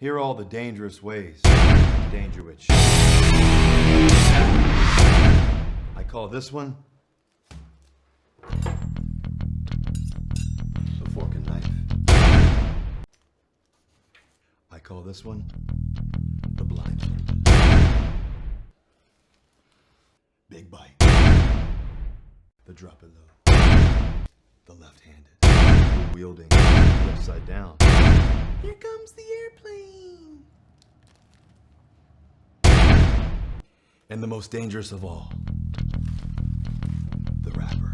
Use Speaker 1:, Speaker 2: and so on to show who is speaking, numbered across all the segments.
Speaker 1: Here are all the dangerous ways. Dangerwich. I call this one the fork and knife. I call this one the blindfold. Big bite. The drop it low. The left-handed. Wielding. The upside down. Here comes the airplane. And the most dangerous of all, the rapper.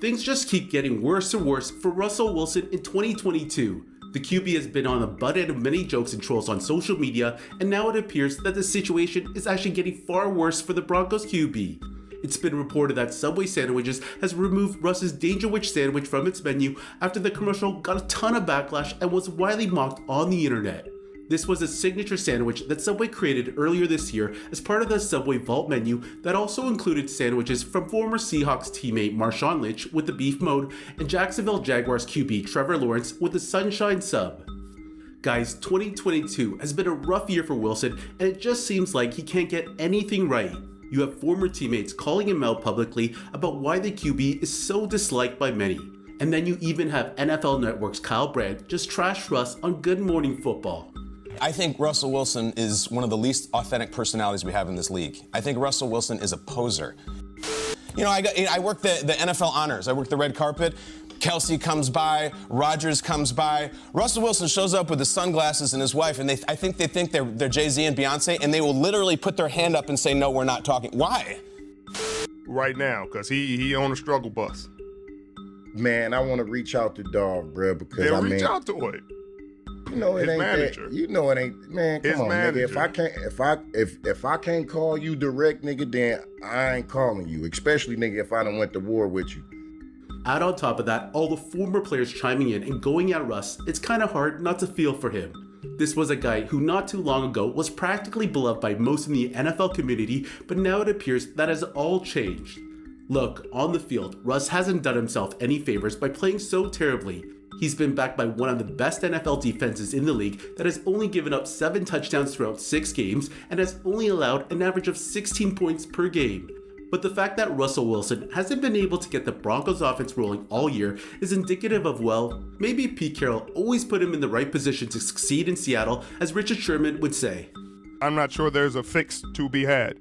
Speaker 2: Things just keep getting worse and worse for Russell Wilson in 2022. The QB has been on the butt end of many jokes and trolls on social media, and now it appears that the situation is actually getting far worse for the Broncos QB. It's been reported that Subway Sandwiches has removed Russ's Dangerwich sandwich from its menu after the commercial got a ton of backlash and was widely mocked on the internet. This was a signature sandwich that Subway created earlier this year as part of the Subway Vault menu that also included sandwiches from former Seahawks teammate Marshawn Lynch with the beef mode and Jacksonville Jaguars QB Trevor Lawrence with the Sunshine sub. Guys, 2022 has been a rough year for Wilson, and it just seems like he can't get anything right. You have former teammates calling him out publicly about why the QB is so disliked by many. And then you even have NFL Network's Kyle Brandt just trash Russ on Good Morning Football.
Speaker 3: I think Russell Wilson is one of the least authentic personalities we have in this league. I think Russell Wilson is a poser. You know, I work the NFL honors. I work the red carpet. Kelsey comes by, Rodgers comes by. Russell Wilson shows up with his sunglasses and his wife, and I think they think they're Jay-Z and Beyonce, and they will literally put their hand up and say, no, we're not talking. Why?
Speaker 4: Right now, because he on a struggle bus.
Speaker 5: Man, I want to reach out to dog, bro, because
Speaker 4: They'll
Speaker 5: I mean,
Speaker 4: reach out to it.
Speaker 5: you know it
Speaker 4: His
Speaker 5: ain't
Speaker 4: manager.
Speaker 5: that. You know it ain't. Man, come
Speaker 4: His
Speaker 5: on,
Speaker 4: manager.
Speaker 5: nigga. If I can't call you direct, nigga, then I ain't calling you. Especially, nigga, if I done went to war with you.
Speaker 2: Add on top of that all the former players chiming in and going at Russ, it's kind of hard not to feel for him. This was a guy who not too long ago was practically beloved by most in the NFL community, but now it appears that has all changed. Look, on the field, Russ hasn't done himself any favors by playing so terribly. He's been backed by one of the best NFL defenses in the league that has only given up 7 touchdowns throughout 6 games and has only allowed an average of 16 points per game. But the fact that Russell Wilson hasn't been able to get the Broncos offense rolling all year is indicative of, well, maybe Pete Carroll always put him in the right position to succeed in Seattle, as Richard Sherman would say.
Speaker 4: I'm not sure there's a fix to be had.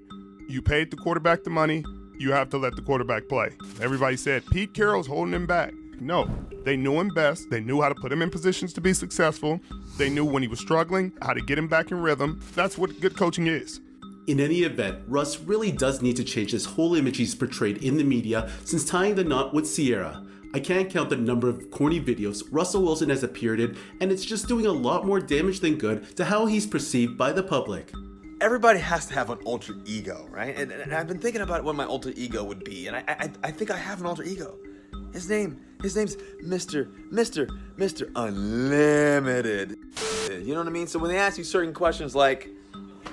Speaker 4: You paid the quarterback the money, you have to let the quarterback play. Everybody said Pete Carroll's holding him back. No, they knew him best. They knew how to put him in positions to be successful. They knew when he was struggling, how to get him back in rhythm. That's what good coaching is.
Speaker 2: In any event, Russ really does need to change this whole image he's portrayed in the media since tying the knot with Sierra. I can't count the number of corny videos Russell Wilson has appeared in, and it's just doing a lot more damage than good to how he's perceived by the public.
Speaker 6: Everybody has to have an alter ego, right? And I've been thinking about what my alter ego would be, and I think I have an alter ego. His name's Mr. Unlimited. You know what I mean? So when they ask you certain questions like,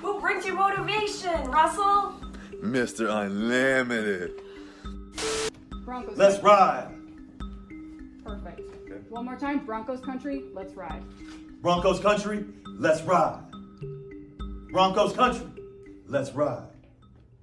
Speaker 7: What brings your motivation, Russell?
Speaker 6: Mr. Unlimited.
Speaker 8: Broncos.
Speaker 1: Let's ride.
Speaker 8: Perfect. One more time. Broncos country. Let's ride.
Speaker 1: Broncos country, let's ride. Broncos country, let's ride.